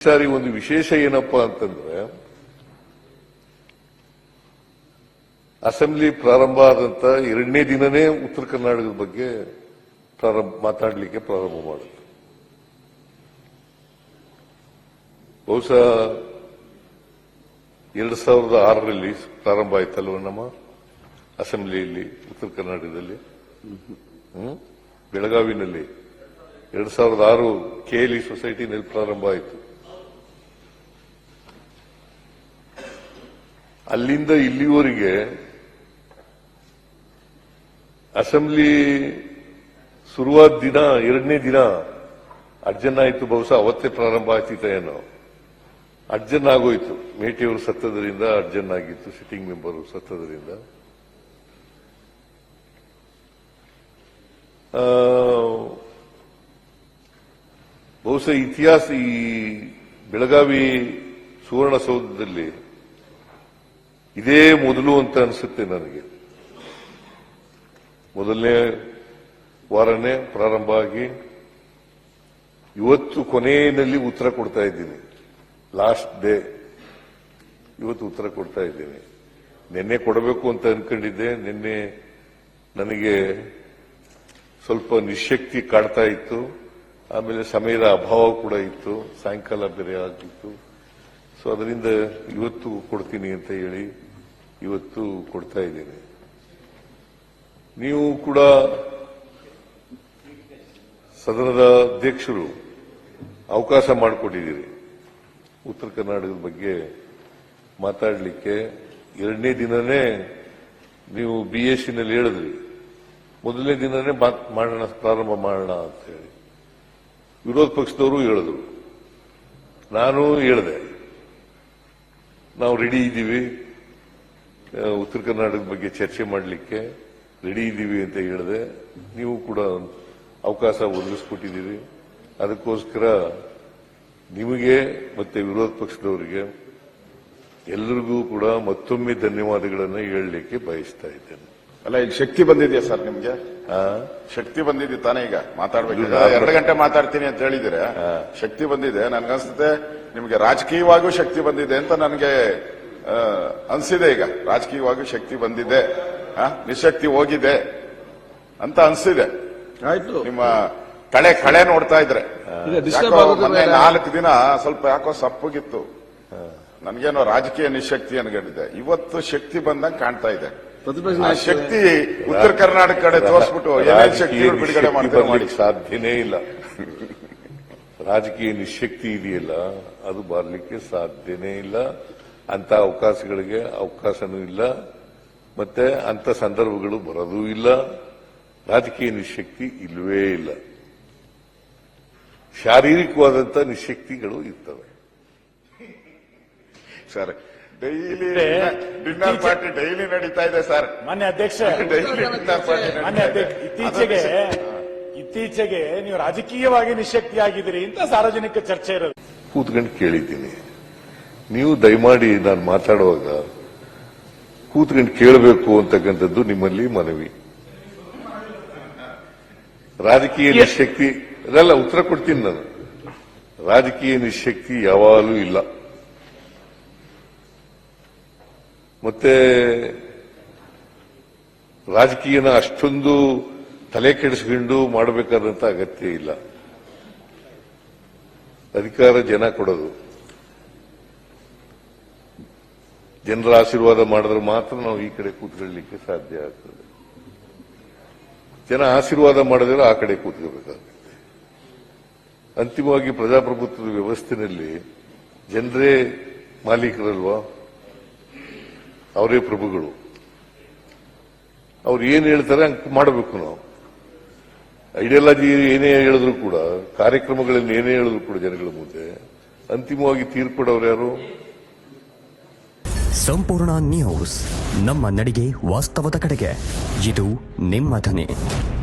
ಸಾರಿ ಒಂದು ವಿಶೇಷ ಏನಪ್ಪಾ ಅಂತಂದ್ರೆ ಅಸೆಂಬ್ಲಿ ಪ್ರಾರಂಭ ಆದಂತ ಎರಡನೇ ದಿನನೇ ಉತ್ತರ ಕರ್ನಾಟಕದ ಬಗ್ಗೆ ಮಾತಾಡಲಿಕ್ಕೆ ಪ್ರಾರಂಭ ಮಾಡಿದ್ರು. ಬಹುಶಃ 2006ರಲ್ಲಿ ಪ್ರಾರಂಭ ಆಯ್ತಲ್ವ ನಮ್ಮ ಅಸೆಂಬ್ಲಿಯಲ್ಲಿ ಉತ್ತರ ಕರ್ನಾಟಕದಲ್ಲಿ, ಬೆಳಗಾವಿನಲ್ಲಿ 2006 KLE ಸೊಸೈಟಿನಲ್ಲಿ ಪ್ರಾರಂಭ ಆಯಿತು. ಅಲ್ಲಿಂದ ಇಲ್ಲಿವರೆಗೆ ಅಸೆಂಬ್ಲಿ ಶುರುವಾದ ದಿನ ಎರಡನೇ ದಿನ ಅರ್ಜನ್ ಆಯಿತು. ಬಹುಶಃ ಅವತ್ತೇ ಪ್ರಾರಂಭ ಆಗ್ತಿತ್ತ ಏನೋ, ಅರ್ಜನ್ ಆಗೋಯ್ತು. ಮೇಟಿಯವರು ಸತ್ತದ್ರಿಂದ ಅರ್ಜನ್ ಆಗಿತ್ತು, ಸಿಟ್ಟಿಂಗ್ ಮೆಂಬರ್ ಸತ್ತದ್ರಿಂದ. ಬಹುಶಃ ಇತಿಹಾಸ ಈ ಬೆಳಗಾವಿ ಸುವರ್ಣಸೌಧದಲ್ಲಿ ಇದೇ ಮೊದಲು ಅಂತ ಅನಿಸುತ್ತೆ ನನಗೆ. ಮೊದಲನೇ ವಾರನೇ ಪ್ರಾರಂಭ ಆಗಿ ಇವತ್ತು ಕೊನೆಯಲ್ಲಿ ಉತ್ತರ ಕೊಡ್ತಾ ಇದ್ದೀನಿ. ಲಾಸ್ಟ್ ಡೇ ಇವತ್ತು ಉತ್ತರ ಕೊಡ್ತಾ ಇದ್ದೀನಿ. ನಿನ್ನೆ ಕೊಡಬೇಕು ಅಂತ ಅನ್ಕೊಂಡಿದ್ದೆ. ನಿನ್ನೆ ನನಗೆ ಸ್ವಲ್ಪ ನಿಶಕ್ತಿ ಕಾಡ್ತಾ ಇತ್ತು, ಆಮೇಲೆ ಸಮಯದ ಅಭಾವ ಕೂಡ ಇತ್ತು, ಸಾಯಂಕಾಲ ಬೇರೆ ಆಗಿತ್ತು. ಸೊ ಅದರಿಂದ ಇವತ್ತು ಕೊಡ್ತೀನಿ ಅಂತ ಹೇಳಿ ಇವತ್ತು ಕೊಡ್ತಾ ಇದ್ದೀನಿ. ನೀವು ಕೂಡ ಸದನದ ಅಧ್ಯಕ್ಷರು ಅವಕಾಶ ಮಾಡಿಕೊಟ್ಟಿದ್ದೀರಿ ಉತ್ತರ ಕರ್ನಾಟಕದ ಬಗ್ಗೆ ಮಾತಾಡಲಿಕ್ಕೆ. ಎರಡನೇ ದಿನನೇ ನೀವು BScನಲ್ಲಿ ಹೇಳಿದ್ರಿ, ಮೊದಲನೇ ದಿನನೇ ಮಾಡೋಣ, ಪ್ರಾರಂಭ ಮಾಡೋಣ ಅಂತ ಹೇಳಿ ವಿರೋಧ ಪಕ್ಷದವರು ಹೇಳಿದ್ರು. ನಾನು ಹೇಳಿದೆ, ನಾವು ರೆಡಿ ಇದ್ದೀವಿ, ಉತ್ತರ ಕರ್ನಾಟಕದ ಬಗ್ಗೆ ಚರ್ಚೆ ಮಾಡಲಿಕ್ಕೆ ರೆಡಿ ಇದ್ದೀವಿ ಅಂತ ಹೇಳಿದೆ. ನೀವು ಕೂಡ ಅವಕಾಶ ಒದಗಿಸ್ಕೊಟ್ಟಿದ್ದೀರಿ. ಅದಕ್ಕೋಸ್ಕರ ನಿಮಗೆ ಮತ್ತೆ ವಿರೋಧ ಪಕ್ಷದವರಿಗೆ ಎಲ್ಲರಿಗೂ ಕೂಡ ಮತ್ತೊಮ್ಮೆ ಧನ್ಯವಾದಗಳನ್ನು ಹೇಳಲಿಕ್ಕೆ ಬಯಸ್ತಾ ಇದ್ದೇನೆ. ಅಲ್ಲ, ಈಗ ಶಕ್ತಿ ಬಂದಿದೆಯಾ ಸರ್ ನಿಮ್ಗೆ? ಶಕ್ತಿ ಬಂದಿದೆ ತಾನೇ? ಈಗ ಮಾತಾಡ್ಬೇಕು, 2 ಗಂಟೆ ಮಾತಾಡ್ತೀನಿ ಅಂತ ಹೇಳಿದ್ರೆ ಶಕ್ತಿ ಬಂದಿದೆ. ನನ್ಗನ್ಸುತ್ತೆ ನಿಮ್ಗೆ ರಾಜಕೀಯವಾಗೂ ಶಕ್ತಿ ಬಂದಿದೆ ಅಂತ ನನಗೆ ಅನ್ಸಿದೆ. ಈಗ ರಾಜಕೀಯವಾಗೂ ಶಕ್ತಿ ಬಂದಿದೆ, ನಿಶಕ್ತಿ ಹೋಗಿದೆ ಅಂತ ಅನ್ಸಿದೆ. ಆಯ್ತು, ನಿಮ್ಮ ಕಳೆ ನೋಡ್ತಾ ಇದ್ರೆ. ಮೊನ್ನೆ 4 ದಿನ ಸ್ವಲ್ಪ ಯಾಕೋ ಸಪ್ಪಗಿತ್ತು, ನನ್ಗೇನೋ ರಾಜಕೀಯ ನಿಶಕ್ತಿ ಅನ್ಕೊಂಡಿದ್ದೆ. ಇವತ್ತು ಶಕ್ತಿ ಬಂದಂಗೆ ಕಾಣ್ತಾ ಇದೆ. ಶಕ್ತಿ ಉತ್ತರ ಕರ್ನಾಟಕ ಕಡೆ ತೋರಿಸ್ಬಿಟ್ಟು ಏನೇನು ಶಕ್ತಿ ಬಿಡುಗಡೆ ಮಾಡಿ ಸಾಧ್ಯನೇ ಇಲ್ಲ. ರಾಜಕೀಯ ನಿಶಕ್ತಿ ಇದೆಯಲ್ಲ, ಅದು ಬರಲಿಕ್ಕೆ ಸಾಧ್ಯನೇ ಇಲ್ಲ. ಅಂತ ಅವಕಾಶಗಳಿಗೆ ಅವಕಾಶನೂ ಇಲ್ಲ, ಮತ್ತೆ ಅಂತ ಸಂದರ್ಭಗಳು ಬರೋದೂ ಇಲ್ಲ. ರಾಜಕೀಯ ನಿಶಕ್ತಿ ಇಲ್ಲವೇ ಇಲ್ಲ. ಶಾರೀರಿಕವಾದಂತ ನಿಶಕ್ತಿಗಳು ಇರ್ತವೆ. Sir, daily dinner party daily ನಡೀತಾ ಇದೆ ಸರ್. ಮಾನ್ಯ ಅಧ್ಯಕ್ಷ, ಇತ್ತೀಚೆಗೆ ನೀವು ರಾಜಕೀಯವಾಗಿ ನಿಶಕ್ತಿಯಾಗಿದ್ದೀರಿ ಅಂತ ಸಾರ್ವಜನಿಕ ಚರ್ಚೆ ಇರೋದು ಕೂತ್ಕೊಂಡು ಕೇಳಿದ್ದೀನಿ. ನೀವು ದಯಮಾಡಿ ನಾನು ಮಾತಾಡುವಾಗ ಕೂತ್ಕೊಂಡು ಕೇಳಬೇಕು ಅಂತಕ್ಕಂಥದ್ದು ನಿಮ್ಮಲ್ಲಿ ಮನವಿ. ರಾಜಕೀಯ ನಿಶಕ್ತಿ ಅದೆಲ್ಲ ಉತ್ತರ ಕೊಡ್ತೀನಿ ನಾನು. ರಾಜಕೀಯ ನಿಶಕ್ತಿ ಯಾವಾಗಲೂ ಇಲ್ಲ. ಮತ್ತೆ ರಾಜಕೀಯನ ಅಷ್ಟೊಂದು ತಲೆ ಕೆಡಿಸಿಕೊಂಡು ಮಾಡಬೇಕಾದಂತ ಅಗತ್ಯ ಇಲ್ಲ. ಅಧಿಕಾರ ಜನ ಕೊಡೋದು. ಜನರ ಆಶೀರ್ವಾದ ಮಾಡಿದ್ರೆ ಮಾತ್ರ ನಾವು ಈ ಕಡೆ ಕೂತ್ಕೊಳ್ಳಲಿಕ್ಕೆ ಸಾಧ್ಯ ಆಗ್ತದೆ. ಜನ ಆಶೀರ್ವಾದ ಮಾಡಿದ್ರೆ ಆ ಕಡೆ ಕೂತ್ಕೋಬೇಕಾಗುತ್ತೆ. ಅಂತಿಮವಾಗಿ ಪ್ರಜಾಪ್ರಭುತ್ವದ ವ್ಯವಸ್ಥೆಯಲ್ಲಿ ಜನರೇ ಮಾಲೀಕರಲ್ವಾ, ಅವರೇ ಪ್ರಭುಗಳು. ಅವ್ರು ಏನ್ ಹೇಳ್ತಾರೆ ಹಂಗೆ ಮಾಡಬೇಕು. ನಾವು ಐಡಿಯಾಲಜಿ ಏನೇ ಹೇಳಿದ್ರು ಕೂಡ, ಕಾರ್ಯಕ್ರಮಗಳನ್ನು ಏನೇ ಹೇಳಿದ್ರು ಕೂಡ ಜನಗಳ ಮುಂದೆ ಅಂತಿಮವಾಗಿ ತೀರ್ಪುಡವ್ರು ಯಾರು? ಸಂಪೂರ್ಣ ನ್ಯೂಸ್, ನಮ್ಮ ನಡಿಗೆ ವಾಸ್ತವದ ಕಡೆಗೆ. ಇದು ನಿಮ್ಮ ಧ್ವನಿ.